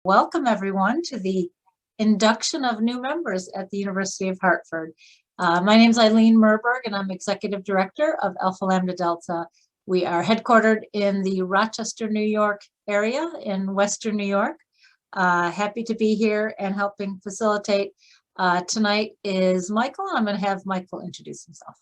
Welcome everyone to the induction of new members at the University of Hartford. My name is Eileen Merberg and I'm Executive Director of Alpha Lambda Delta. We are headquartered in the Rochester, New York area in Western New York. Happy to be here and helping facilitate. Tonight is Michael. I'm going to have Michael introduce himself.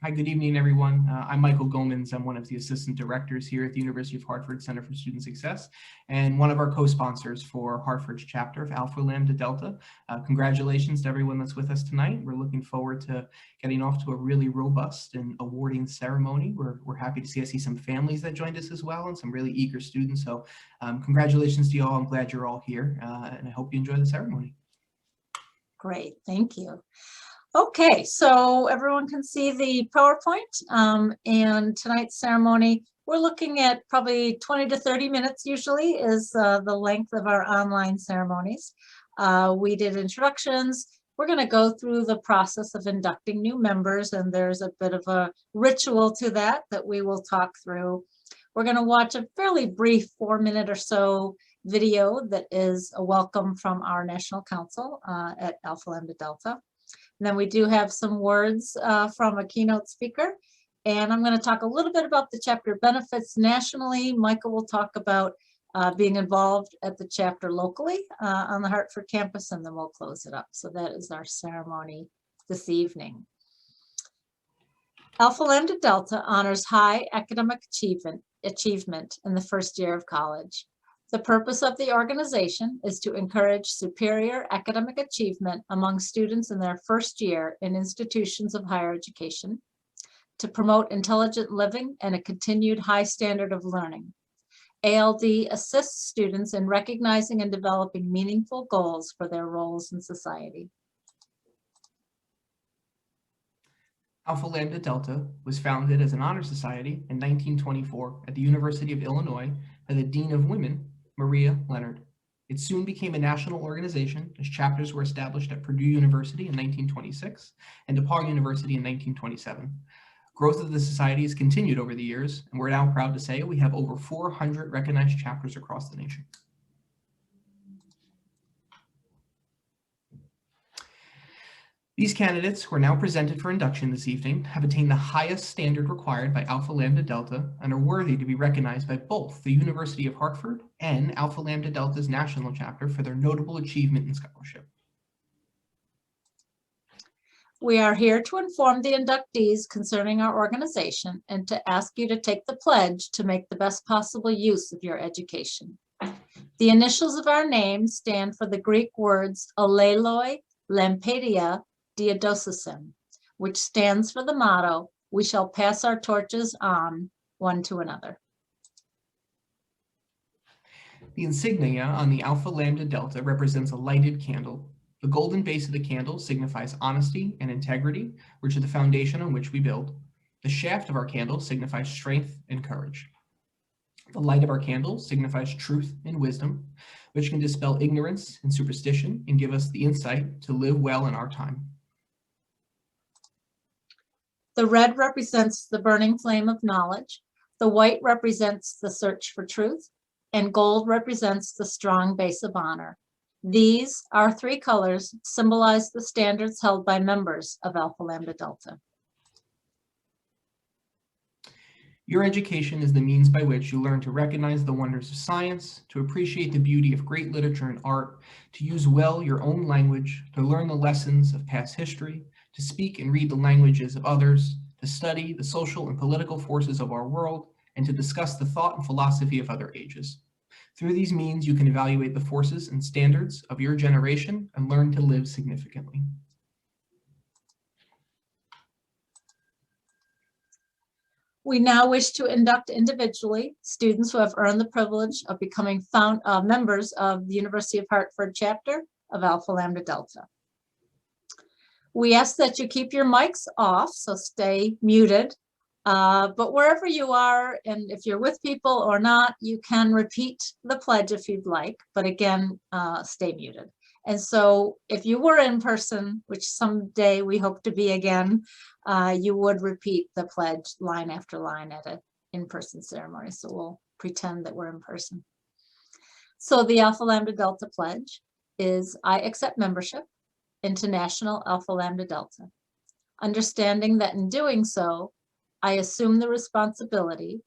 Hi, good evening, everyone. I'm Michael Gomans. I'm one of the assistant directors here at the University of Hartford Center for Student Success and one of our co-sponsors for Hartford's chapter of Alpha Lambda Delta. Congratulations to everyone that's with us tonight. We're looking forward to getting off to a really robust and awarding ceremony. We're happy to see some families that joined us as well and some really eager students. So congratulations to you all. I'm glad you're all here and I hope you enjoy the ceremony. Great, thank you. Okay, so everyone can see the PowerPoint and tonight's ceremony, we're looking at probably 20 to 30 minutes usually is the length of our online ceremonies. We did introductions. We're going to go through the process of inducting new members, and there's a bit of a ritual to that we will talk through. We're going to watch a fairly brief 4-minute or so video that is a welcome from our National Council at Alpha Lambda Delta. And then we do have some words from a keynote speaker, and I'm going to talk a little bit about the chapter benefits nationally. Michael will talk about being involved at the chapter locally on the Hartford campus, and then we'll close it up. So that is our ceremony this evening. Alpha Lambda Delta honors high academic achievement in the first year of college. The purpose of the organization is to encourage superior academic achievement among students in their first year in institutions of higher education, to promote intelligent living and a continued high standard of learning. ALD assists students in recognizing and developing meaningful goals for their roles in society. Alpha Lambda Delta was founded as an honor society in 1924 at the University of Illinois by the Dean of Women, Maria Leonard. It soon became a national organization as chapters were established at Purdue University in 1926 and DePauw University in 1927. Growth of the society has continued over the years, and we're now proud to say we have over 400 recognized chapters across the nation. These candidates who are now presented for induction this evening have attained the highest standard required by Alpha Lambda Delta and are worthy to be recognized by both the University of Hartford and Alpha Lambda Delta's national chapter for their notable achievement and scholarship. We are here to inform the inductees concerning our organization and to ask you to take the pledge to make the best possible use of your education. The initials of our name stand for the Greek words Aleloi Lampedia Diadocesim, which stands for the motto, "We shall pass our torches on one to another." The insignia on the Alpha Lambda Delta represents a lighted candle. The golden base of the candle signifies honesty and integrity, which are the foundation on which we build. The shaft of our candle signifies strength and courage. The light of our candle signifies truth and wisdom, which can dispel ignorance and superstition and give us the insight to live well in our time. The red represents the burning flame of knowledge, the white represents the search for truth, and gold represents the strong base of honor. These, our three colors, symbolize the standards held by members of Alpha Lambda Delta. Your education is the means by which you learn to recognize the wonders of science, to appreciate the beauty of great literature and art, to use well your own language, to learn the lessons of past history, to speak and read the languages of others, to study the social and political forces of our world, and to discuss the thought and philosophy of other ages. Through these means, you can evaluate the forces and standards of your generation and learn to live significantly. We now wish to induct individually students who have earned the privilege of becoming members of the University of Hartford chapter of Alpha Lambda Delta. We ask that you keep your mics off, so stay muted, but wherever you are, and if you're with people or not, you can repeat the pledge if you'd like, but again, stay muted. And so if you were in person, which someday we hope to be again, you would repeat the pledge line after line at an in-person ceremony. So we'll pretend that we're in person. So the Alpha Lambda Delta Pledge is I accept membership into National Alpha Lambda Delta, understanding that in doing so, I assume the responsibility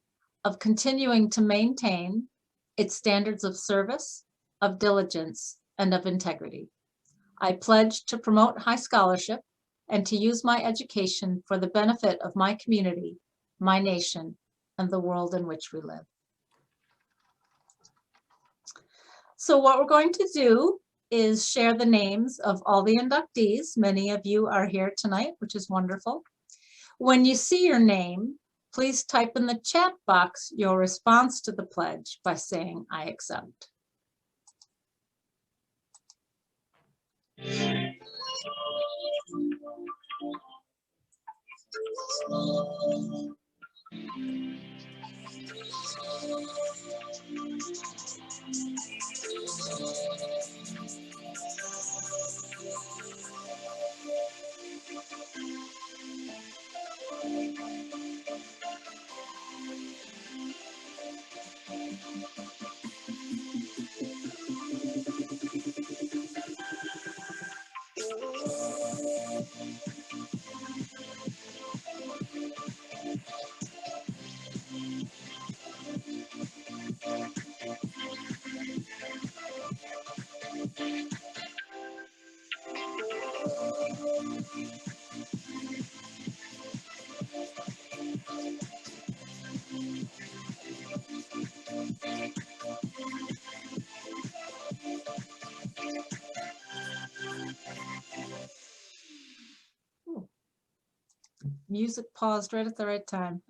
of continuing to maintain its standards of service, of diligence, and of integrity. I pledge to promote high scholarship and to use my education for the benefit of my community, my nation, and the world in which we live. So what we're going to do is share the names of all the inductees. Many of you are here tonight, which is wonderful. When you see your name, please type in the chat box your response to the pledge by saying, I accept. Music paused right at the right time.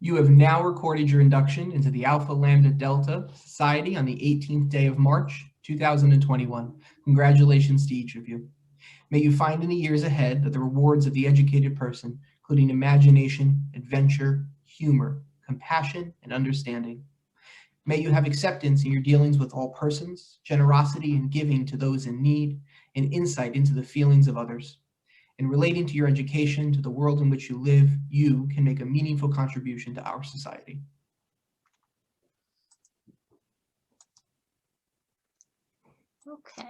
You have now recorded your induction into the Alpha Lambda Delta Society on the 18th day of March, 2021. Congratulations to each of you. May you find in the years ahead that the rewards of the educated person, including imagination, adventure, humor, compassion, and understanding. May you have acceptance in your dealings with all persons, generosity in giving to those in need, and insight into the feelings of others. In relating to your education, to the world in which you live, you can make a meaningful contribution to our society. Okay,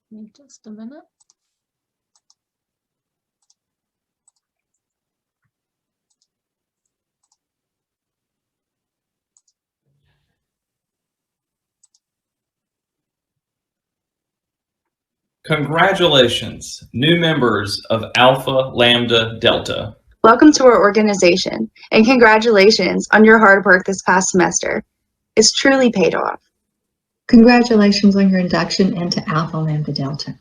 give me just a minute. Congratulations, new members of Alpha Lambda Delta. Welcome to our organization, and congratulations on your hard work this past semester. It's truly paid off. Congratulations on your induction into Alpha Lambda Delta.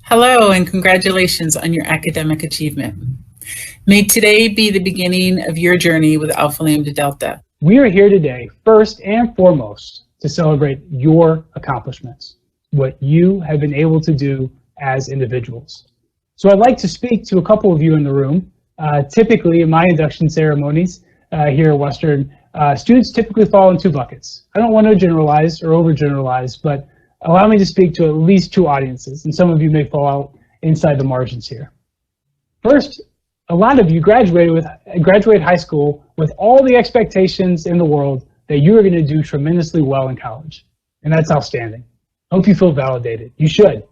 Hello, and congratulations on your academic achievement. May today be the beginning of your journey with Alpha Lambda Delta. We are here today, first and foremost, to celebrate your accomplishments, what you have been able to do as individuals. So I'd like to speak to a couple of you in the room. Typically in my induction ceremonies here at Western, students typically fall in two buckets. I don't want to generalize or overgeneralize, but allow me to speak to at least two audiences, and some of you may fall out inside the margins here. First, a lot of you graduate high school with all the expectations in the world that you are going to do tremendously well in college, and that's outstanding. I hope you feel validated. You should.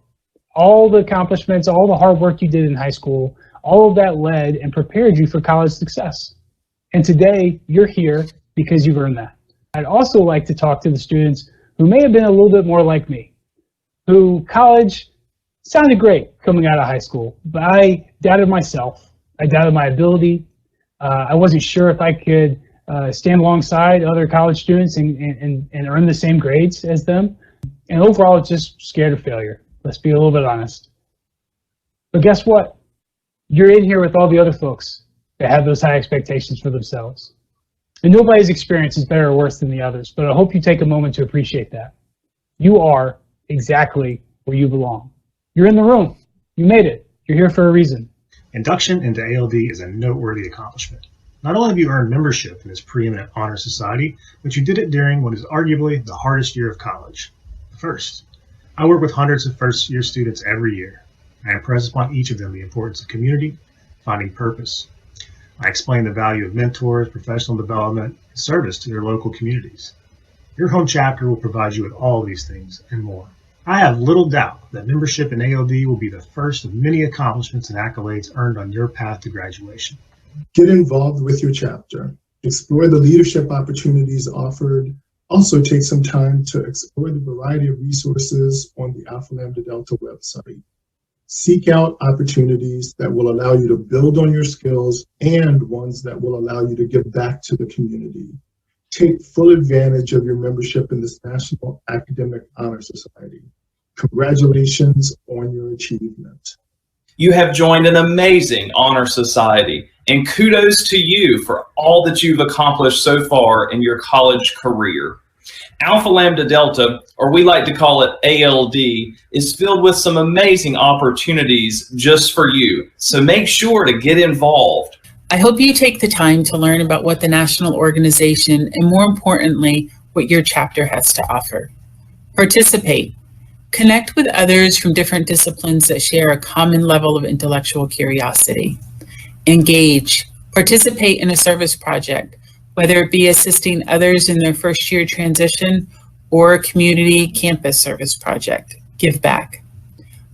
All the accomplishments, all the hard work you did in high school, all of that led and prepared you for college success. And today, you're here because you've earned that. I'd also like to talk to the students who may have been a little bit more like me, who college sounded great coming out of high school, but I doubted myself. I doubted my ability. I wasn't sure if I could stand alongside other college students and earn the same grades as them. And overall, just scared of failure. Let's be a little bit honest. But guess what? You're in here with all the other folks that have those high expectations for themselves. And nobody's experience is better or worse than the others, but I hope you take a moment to appreciate that. You are exactly where you belong. You're in the room. You made it. You're here for a reason. Induction into ALD is a noteworthy accomplishment. Not only have you earned membership in this preeminent honor society, but you did it during what is arguably the hardest year of college. First, I work with hundreds of first-year students every year. I impress upon each of them the importance of community, finding purpose. I explain the value of mentors, professional development, and service to their local communities. Your home chapter will provide you with all these things and more. I have little doubt that membership in ALD will be the first of many accomplishments and accolades earned on your path to graduation. Get involved with your chapter. Explore the leadership opportunities offered. Also take some time to explore the variety of resources on the Alpha Lambda Delta website. Seek out opportunities that will allow you to build on your skills and ones that will allow you to give back to the community. Take full advantage of your membership in this National Academic Honor Society. Congratulations on your achievement. You have joined an amazing honor society, and kudos to you for all that you've accomplished so far in your college career. Alpha Lambda Delta, or we like to call it ALD, is filled with some amazing opportunities just for you, so make sure to get involved. I hope you take the time to learn about what the national organization and, more importantly, what your chapter has to offer. Participate. Connect with others from different disciplines that share a common level of intellectual curiosity. Engage. Participate in a service project, whether it be assisting others in their first year transition or a community campus service project. Give back.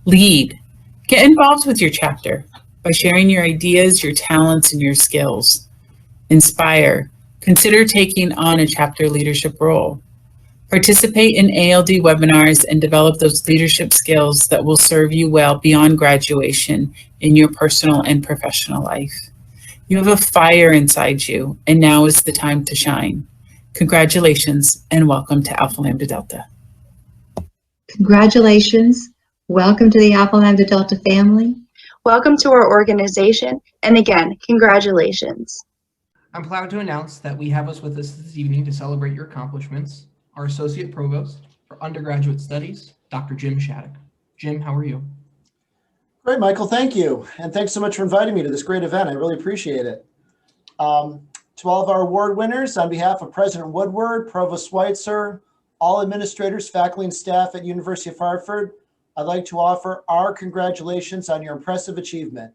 Lead. Get involved with your chapter by sharing your ideas, your talents, and your skills. Inspire. Consider taking on a chapter leadership role. Participate in ALD webinars and develop those leadership skills that will serve you well beyond graduation in your personal and professional life. You have a fire inside you, and now is the time to shine. Congratulations, and welcome to Alpha Lambda Delta. Congratulations. Welcome to the Alpha Lambda Delta family. Welcome to our organization, and again, congratulations. I'm proud to announce that we have us with us this evening to celebrate your accomplishments, our Associate Provost for Undergraduate Studies, Dr. Jim Shattuck. Jim, how are you? Great, Michael, thank you. And thanks so much for inviting me to this great event. I really appreciate it. To all of our award winners, on behalf of President Woodward, Provost Schweitzer, all administrators, faculty, and staff at University of Hartford, I'd like to offer our congratulations on your impressive achievement.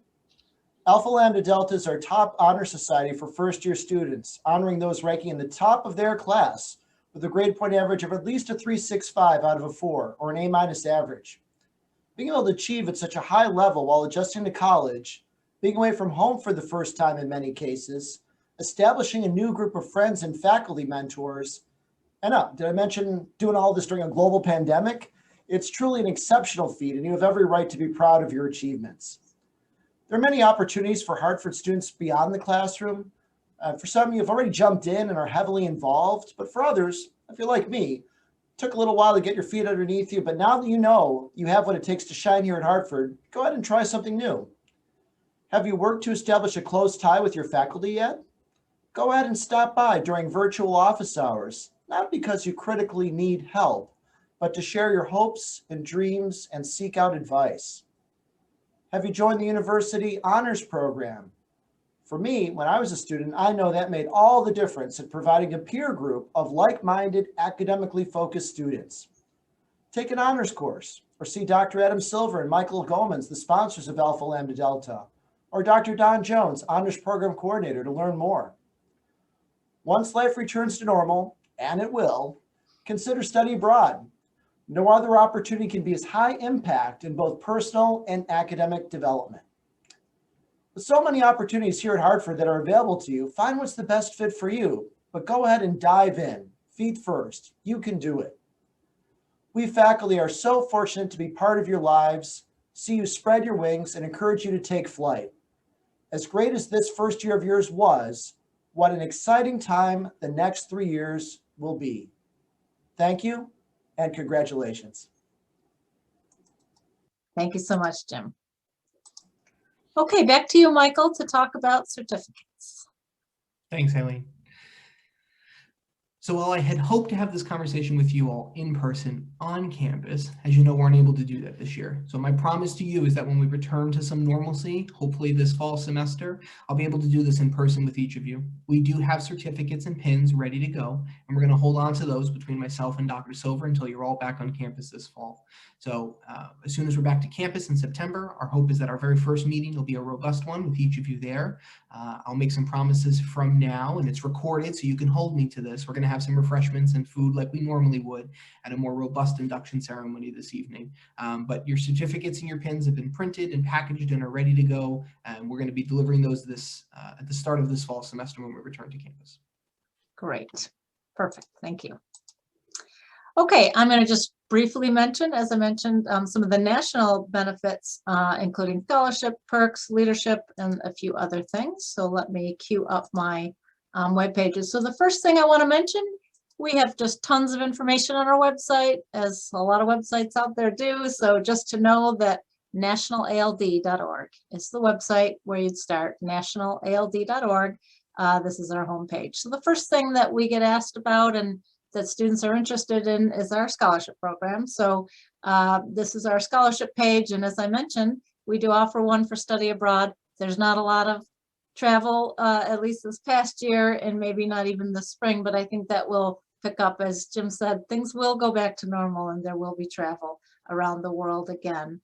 Alpha Lambda Delta is our top honor society for first-year students, honoring those ranking in the top of their class with a grade point average of at least a 3.65 out of a 4 or an A- average. Being able to achieve at such a high level while adjusting to college, being away from home for the first time in many cases, establishing a new group of friends and faculty mentors, and did I mention doing all this during a global pandemic? It's truly an exceptional feat, and you have every right to be proud of your achievements. There are many opportunities for Hartford students beyond the classroom. For some, you've already jumped in and are heavily involved, but for others, if you're like me, it took a little while to get your feet underneath you, but now that you know you have what it takes to shine here at Hartford, go ahead and try something new. Have you worked to establish a close tie with your faculty yet? Go ahead and stop by during virtual office hours, not because you critically need help, but to share your hopes and dreams and seek out advice. Have you joined the University Honors Program? For me, when I was a student, I know that made all the difference in providing a peer group of like-minded, academically focused students. Take an honors course, or see Dr. Adam Silver and Michael Gomans, the sponsors of Alpha Lambda Delta, or Dr. Don Jones, Honors Program Coordinator, to learn more. Once life returns to normal, and it will, consider study abroad. No other opportunity can be as high impact in both personal and academic development. With so many opportunities here at Hartford that are available to you, find what's the best fit for you, but go ahead and dive in. Feet first. You can do it. We faculty are so fortunate to be part of your lives, see you spread your wings, and encourage you to take flight. As great as this first year of yours was, what an exciting time the next 3 years will be. Thank you, and congratulations. Thank you so much, Jim. Okay, back to you, Michael, to talk about certificates. Thanks, Eileen. So while I had hoped to have this conversation with you all in person on campus, as you know, we're unable to do that this year. So my promise to you is that when we return to some normalcy, hopefully this fall semester, I'll be able to do this in person with each of you. We do have certificates and pins ready to go, and we're going to hold on to those between myself and Dr. Silver until you're all back on campus this fall. So as soon as we're back to campus in September, our hope is that our very first meeting will be a robust one with each of you there. I'll make some promises from now, and it's recorded so you can hold me to this. We're going to have some refreshments and food like we normally would at a more robust induction ceremony this evening. But your certificates and your pins have been printed and packaged and are ready to go. And we're going to be delivering those at the start of this fall semester when we return to campus. Great. Perfect. Thank you. Okay, I'm going to just briefly mention, as I mentioned, some of the national benefits, including scholarship, perks, leadership, and a few other things. So let me queue up my web pages. So the first thing I want to mention, we have just tons of information on our website, as a lot of websites out there do. So just to know that nationalald.org is the website where you'd start, nationalald.org. This is our homepage. So the first thing that we get asked about and that students are interested in is our scholarship program. So this is our scholarship page. And as I mentioned, we do offer one for study abroad. There's not a lot of travel, at least this past year, and maybe not even this spring, but I think that will pick up. As Jim said, things will go back to normal and there will be travel around the world again.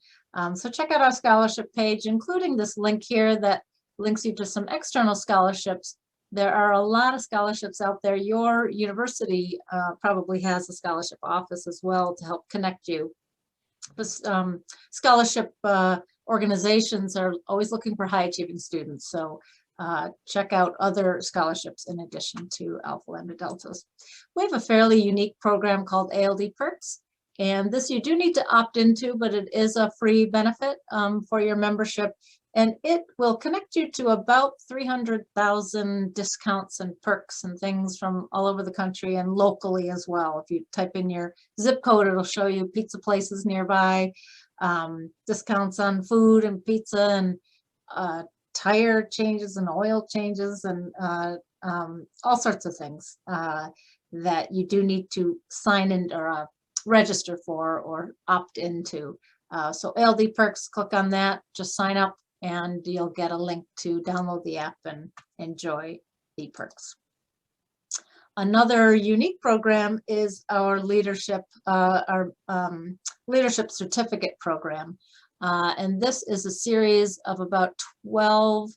So check out our scholarship page, including this link here that links you to some external scholarships. There are a lot of scholarships out there. Your university probably has a scholarship office as well to help connect you. Scholarship organizations are always looking for high achieving students. So check out other scholarships in addition to Alpha Lambda Deltas. We have a fairly unique program called Ald Perks. And this you do need to opt into, but it is a free benefit for your membership. And it will connect you to about 300,000 discounts and perks and things from all over the country and locally as well. If you type in your zip code, it'll show you pizza places nearby, discounts on food and pizza and tire changes and oil changes and all sorts of things that you do need to sign in or register for or opt into. So Ald Perks, click on that, just sign up, and you'll get a link to download the app and enjoy the perks. Another unique program is our leadership certificate program. And this is a series of about 12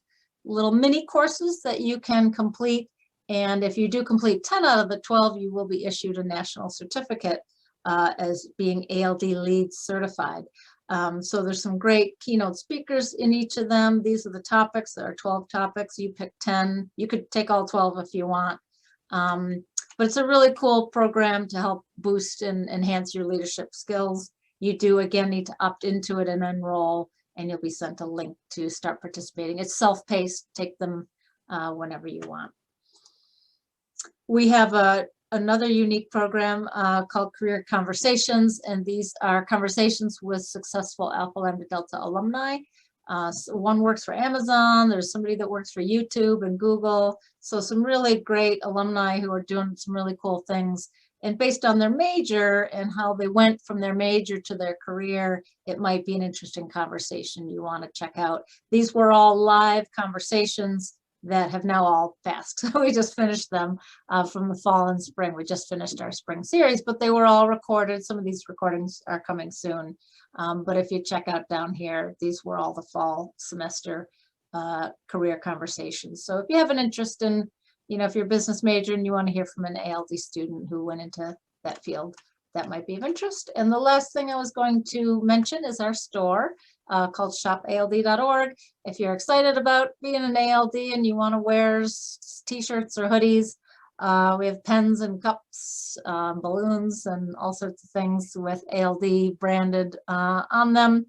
little mini courses that you can complete. And if you do complete 10 out of the 12, you will be issued a national certificate as being ALD LEAD certified. So there's some great keynote speakers in each of them. These are the topics. There are 12 topics. You pick 10. You could take all 12 if you want. But it's a really cool program to help boost and enhance your leadership skills. You do, again, need to opt into it and enroll, and you'll be sent a link to start participating. It's self-paced. Take them whenever you want. We have another unique program called Career Conversations, and these are conversations with successful Alpha Lambda Delta alumni. So one works for Amazon, there's somebody that works for YouTube and Google, so some really great alumni who are doing some really cool things. And based on their major and how they went from their major to their career, it might be an interesting conversation you want to check out. These were all live conversations that have now all passed. So we just finished them from the fall and spring. We just finished our spring series, but they were all recorded. Some of these recordings are coming soon. But if you check out down here, these were all the fall semester career conversations. So if you have an interest in, if you're a business major and you want to hear from an ALD student who went into that field, that might be of interest. And the last thing I was going to mention is our store called shopald.org. If you're excited about being an ALD and you want to wear t-shirts or hoodies, we have pens and cups, balloons, and all sorts of things with ALD branded on them.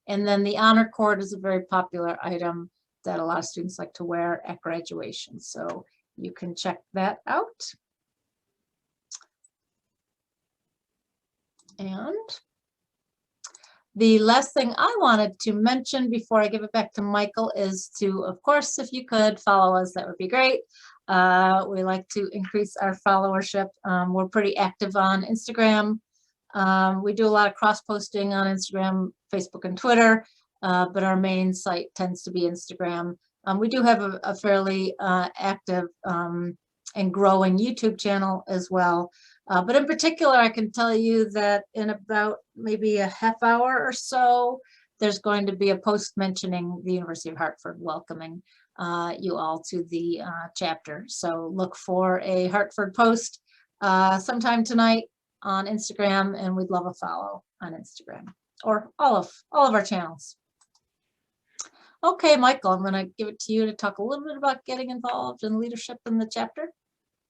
And then the honor cord is a very popular item that a lot of students like to wear at graduation. So you can check that out. And the last thing I wanted to mention before I give it back to Michael is to, of course, if you could follow us, that would be great. We like to increase our followership. We're pretty active on Instagram. We do a lot of cross-posting on Instagram, Facebook, and Twitter, but our main site tends to be Instagram. We do have a fairly active and growing YouTube channel as well. But in particular, I can tell you that in about maybe a half hour or so, there's going to be a post mentioning the University of Hartford welcoming you all to the chapter. So look for a Hartford post sometime tonight on Instagram, and we'd love a follow on Instagram or all of our channels. Okay, Michael, I'm going to give it to you to talk a little bit about getting involved in leadership in the chapter.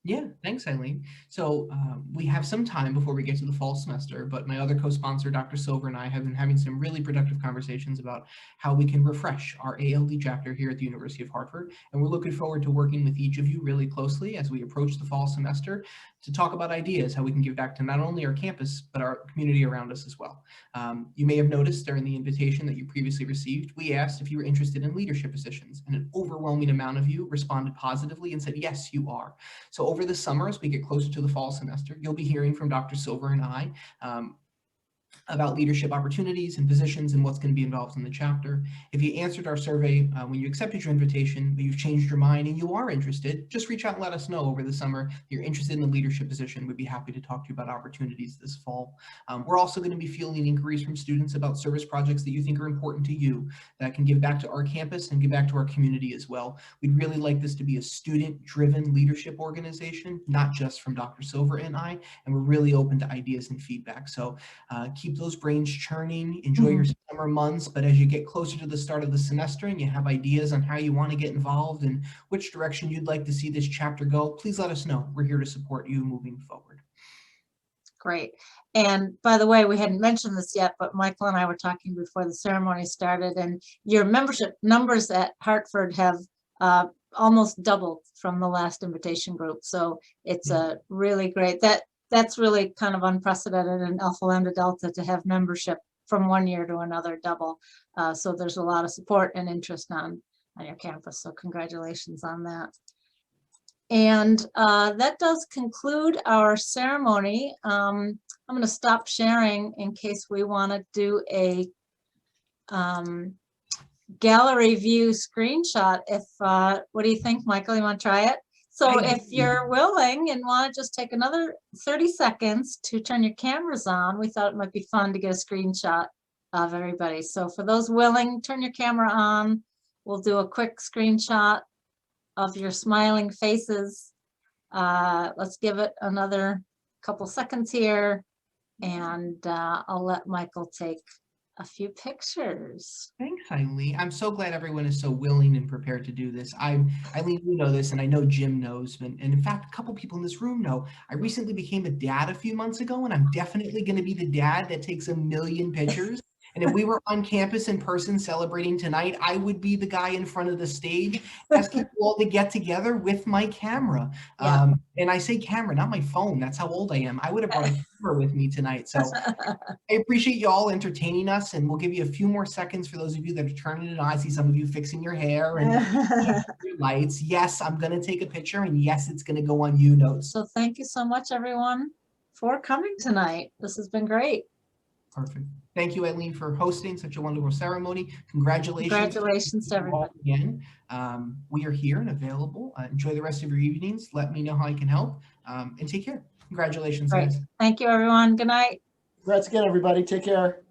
Yeah, thanks, Eileen. So we have some time before we get to the fall semester, but my other co-sponsor, Dr. Silver, and I have been having some really productive conversations about how we can refresh our ALD chapter here at the University of Hartford. And we're looking forward to working with each of you really closely as we approach the fall semester to talk about ideas, how we can give back to not only our campus, but our community around us as well. You may have noticed during the invitation that you previously received, we asked if you were interested in leadership positions, and an overwhelming amount of you responded positively and said, yes, you are. So over the summer, as we get closer to the fall semester, you'll be hearing from Dr. Silver and I about leadership opportunities and positions and what's going to be involved in the chapter. If you answered our survey when you accepted your invitation, but you've changed your mind and you are interested, just reach out and let us know over the summer you're interested in the leadership position. We'd be happy to talk to you about opportunities this fall. We're also going to be fielding inquiries from students about service projects that you think are important to you that can give back to our campus and give back to our community as well. We'd really like this to be a student-driven leadership organization, not just from Dr. Silver and I, and we're really open to ideas and feedback. So keep those brains churning, enjoy your summer months, but as you get closer to the start of the semester and you have ideas on how you want to get involved and which direction you'd like to see this chapter go, please let us know. We're here to support you moving forward. Great. And by the way, we hadn't mentioned this yet, but Michael and I were talking before the ceremony started, and your membership numbers at Hartford have almost doubled from the last invitation group. So it's a really great, that's really kind of unprecedented in Alpha Lambda Delta to have membership from one year to another double. So there's a lot of support and interest on your campus. So congratulations on that. And that does conclude our ceremony. I'm going to stop sharing in case we want to do a gallery view screenshot. What do you think, Michael? You want to try it? So if you're willing and want to just take another 30 seconds to turn your cameras on, we thought it might be fun to get a screenshot of everybody. So for those willing, turn your camera on. We'll do a quick screenshot of your smiling faces. Let's give it another couple seconds here, and I'll let Michael take a few pictures. Thanks, Eileen. I'm so glad everyone is so willing and prepared to do this. Eileen, you know this, and I know Jim knows, and in fact, a couple people in this room know. I recently became a dad a few months ago, and I'm definitely going to be the dad that takes 1 million pictures. And if we were on campus in person celebrating tonight, I would be the guy in front of the stage asking people all to get together with my camera. Yeah. And I say camera, not my phone. That's how old I am. I would have brought a camera with me tonight. So I appreciate you all entertaining us, and we'll give you a few more seconds for those of you that are turning it on. I see some of you fixing your hair and your lights. Yes, I'm going to take a picture, and yes, it's going to go on YouNotes. So thank you so much, everyone, for coming tonight. This has been great. Perfect. Thank you, Eileen, for hosting such a wonderful ceremony. Congratulations. Congratulations to everybody. Again, we are here and available. Enjoy the rest of your evenings. Let me know how I can help, and take care. Congratulations, Great. guys. Thank you, everyone. Good night. Congrats again, everybody. Take care.